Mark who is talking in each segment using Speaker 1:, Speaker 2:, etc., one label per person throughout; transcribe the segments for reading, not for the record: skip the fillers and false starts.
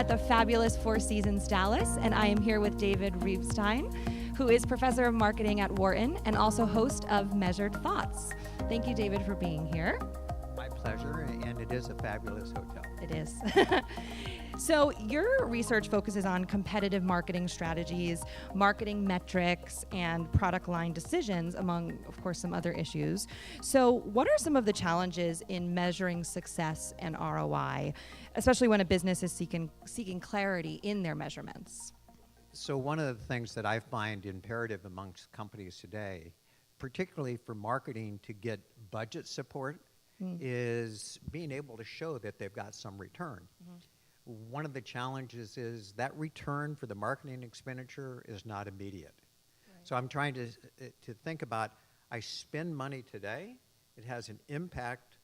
Speaker 1: at the fabulous Four Seasons Dallas, and I am here with David Reibstein, who is professor of marketing at Wharton and also host of Measured Thoughts. Thank you, David, for being here.
Speaker 2: My pleasure, and it is a fabulous hotel.
Speaker 1: It is. So your research focuses on competitive marketing strategies, marketing metrics, and product line decisions, among, of course, some other issues. So what are some of the challenges in measuring success and ROI, especially when a business is seeking clarity in their measurements?
Speaker 2: So one of the things that I find imperative amongst companies today, particularly for marketing to get budget support, is being able to show that they've got some return. One of the challenges is that return for the marketing expenditure is not immediate. Right. So I'm trying to think about, I spend money today, it has an impact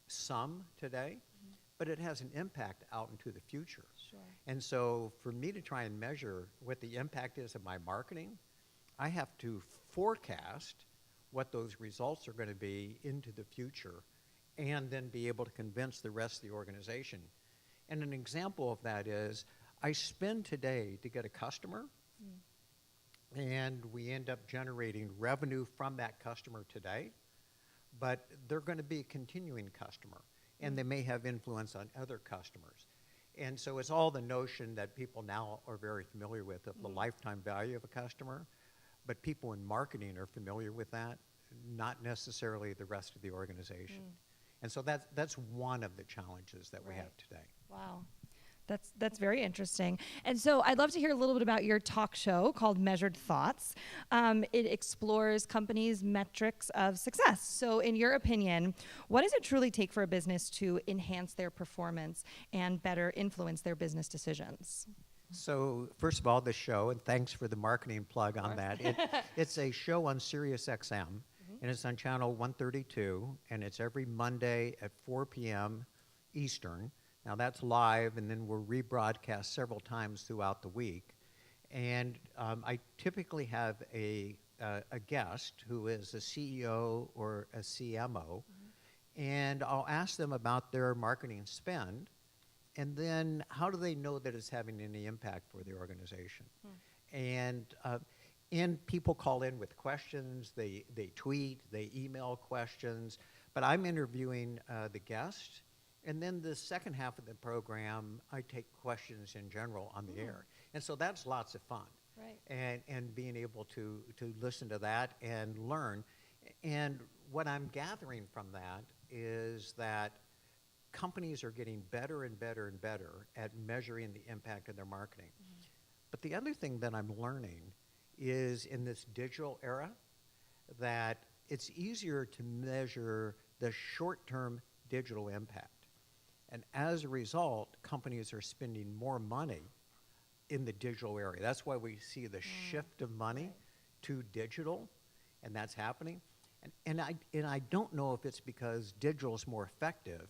Speaker 2: some today, but it has an impact out into the future. Sure. And so for me to try and measure what the impact is of my marketing, I have to forecast what those results are going to be into the future and then be able to convince the rest of the organization. And an example of that is, I spend today to get a customer, and we end up generating revenue from that customer today, but they're going to be a continuing customer, and they may have influence on other customers. And so it's all the notion that people now are very familiar with of the lifetime value of a customer, but people in marketing are familiar with that, not necessarily the rest of the organization. And so that's one of the challenges that we have today.
Speaker 1: Wow. That's very interesting. And so I'd love to hear a little bit about your talk show called Measured Thoughts. It explores companies' metrics of success. So in your opinion, what does it truly take for a business to enhance their performance and better influence their business decisions?
Speaker 2: So first of all, the show, and thanks for the marketing plug on that. It's a show on Sirius XM, and it's on channel 132, and it's every Monday at 4 p.m. Eastern. Now that's live, and then we're rebroadcast several times throughout the week. And I typically have a guest who is a CEO or a CMO, and I'll ask them about their marketing spend, and then how do they know that it's having any impact for the organization? And people call in with questions, they tweet, they email questions, but I'm interviewing the guest. And then the second half of the program, I take questions in general on the air. And so that's lots of fun. Right. And being able to listen to that and learn. And what I'm gathering from that is that companies are getting better and better and better at measuring the impact of their marketing. But the other thing that I'm learning is in this digital era that it's easier to measure the short-term digital impact. And as a result, companies are spending more money in the digital area. That's why we see the shift of money to digital, and that's happening. And I don't know if it's because digital is more effective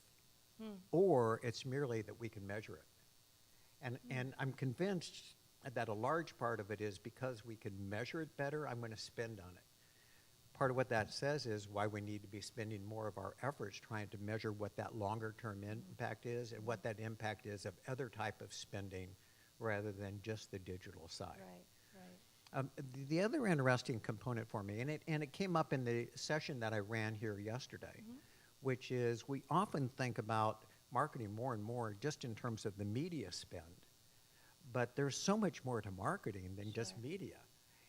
Speaker 2: or it's merely that we can measure it. And I'm convinced that a large part of it is because we can measure it better, I'm going to spend on it. Part of what that says is why we need to be spending more of our efforts trying to measure what that longer-term impact is and what that impact is of other type of spending rather than just the digital side. Right. The other interesting component for me, and it came up in the session that I ran here yesterday, which is we often think about marketing more and more just in terms of the media spend, but there's so much more to marketing than just media,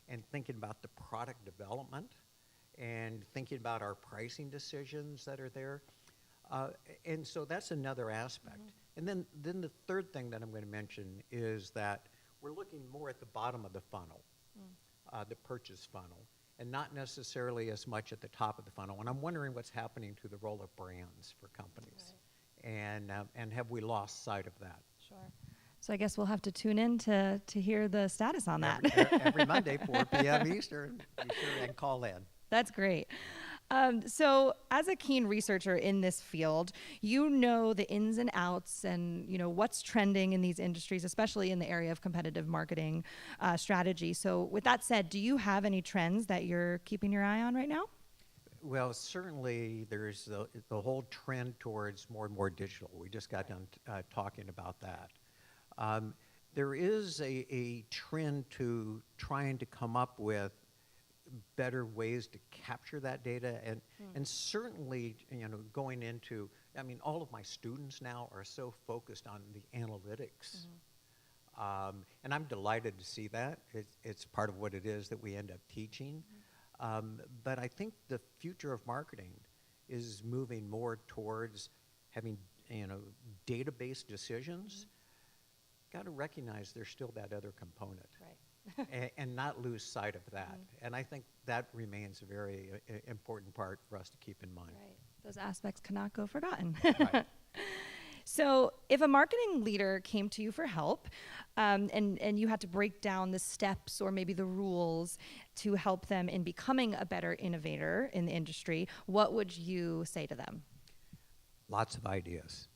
Speaker 2: and thinking about the product development, and thinking about our pricing decisions that are there. And so that's another aspect. And then the third thing that I'm going to mention is that we're looking more at the bottom of the funnel, the purchase funnel, and not necessarily as much at the top of the funnel. And I'm wondering what's happening to the role of brands for companies. Right. And have we lost sight of that? Sure.
Speaker 1: So I guess we'll have to tune in to hear the status on that.
Speaker 2: Every Monday, 4 p.m. Eastern, be sure and call in.
Speaker 1: That's great. So as a keen researcher in this field, you know the ins and outs and what's trending in these industries, especially in the area of competitive marketing strategy. So with that said, do you have any trends that you're keeping your eye on right now?
Speaker 2: Well, certainly there's the whole trend towards more and more digital. We just got done talking about that. There is a trend to trying to come up with better ways to capture that data, and certainly, going into, I mean, all of my students now are so focused on the analytics. And I'm delighted to see that. It's part of what it is that we end up teaching. But I think the future of marketing is moving more towards having, data-based decisions. Got to recognize there's still that other component. Right. and not lose sight of that. And I think that remains a very important part for us to keep in mind.
Speaker 1: Right. Those aspects cannot go forgotten.
Speaker 2: Right.
Speaker 1: So if a marketing leader came to you for help, and you had to break down the steps or maybe the rules to help them in becoming a better innovator in the industry, what would you say to them?
Speaker 2: Lots of ideas.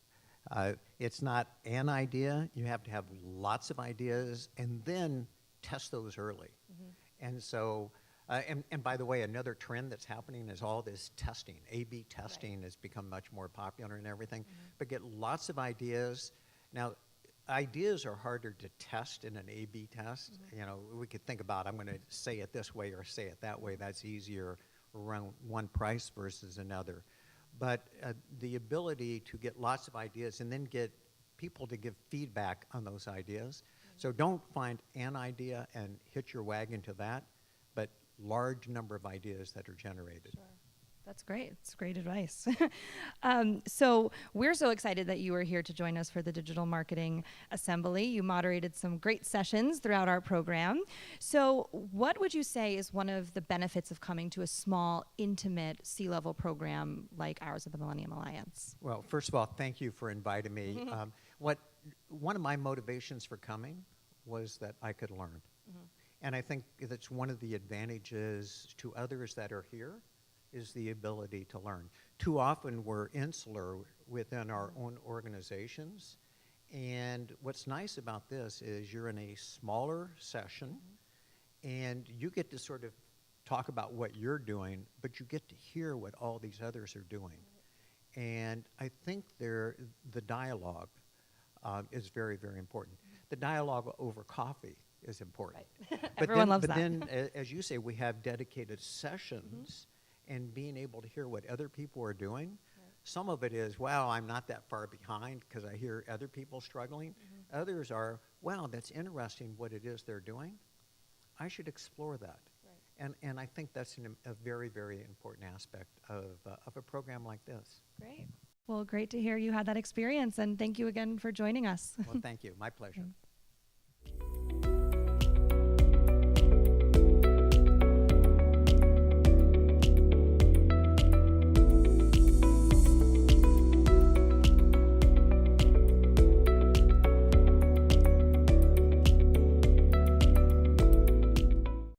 Speaker 2: It's not an idea. You have to have lots of ideas and then test those early. And so, and by the way, another trend that's happening is all this testing. A/B testing has become much more popular and everything. But get lots of ideas. Now, ideas are harder to test in an A/B test. We could think about, I'm going to say it this way or say it that way. That's easier around one price versus another. But the ability to get lots of ideas and then get people to give feedback on those ideas. So don't find an idea and hitch your wagon to that, but large number of ideas that are generated.
Speaker 1: Sure. That's great. It's great advice. So we're so excited that you were here to join us for the Digital Marketing Assembly. You moderated some great sessions throughout our program. So what would you say is one of the benefits of coming to a small, intimate C-level program like ours at the Millennium Alliance?
Speaker 2: Well, first of all, thank you for inviting me. One of my motivations for coming was that I could learn. And I think that's one of the advantages to others that are here, is the ability to learn. Too often we're insular within our own organizations, and what's nice about this is you're in a smaller session, and you get to sort of talk about what you're doing, but you get to hear what all these others are doing. And I think the dialogue is very, very important. The dialogue over coffee is important.
Speaker 1: Right. Everyone loves that.
Speaker 2: But then, as you say, we have dedicated sessions, and being able to hear what other people are doing. Right. Some of it is, wow, I'm not that far behind because I hear other people struggling. Others are, wow, that's interesting what it is they're doing. I should explore that. Right. And I think that's a very, very important aspect of a program like this.
Speaker 1: Great. Well, great to hear you had that experience, and thank you again for joining us.
Speaker 2: Well, thank you. My pleasure.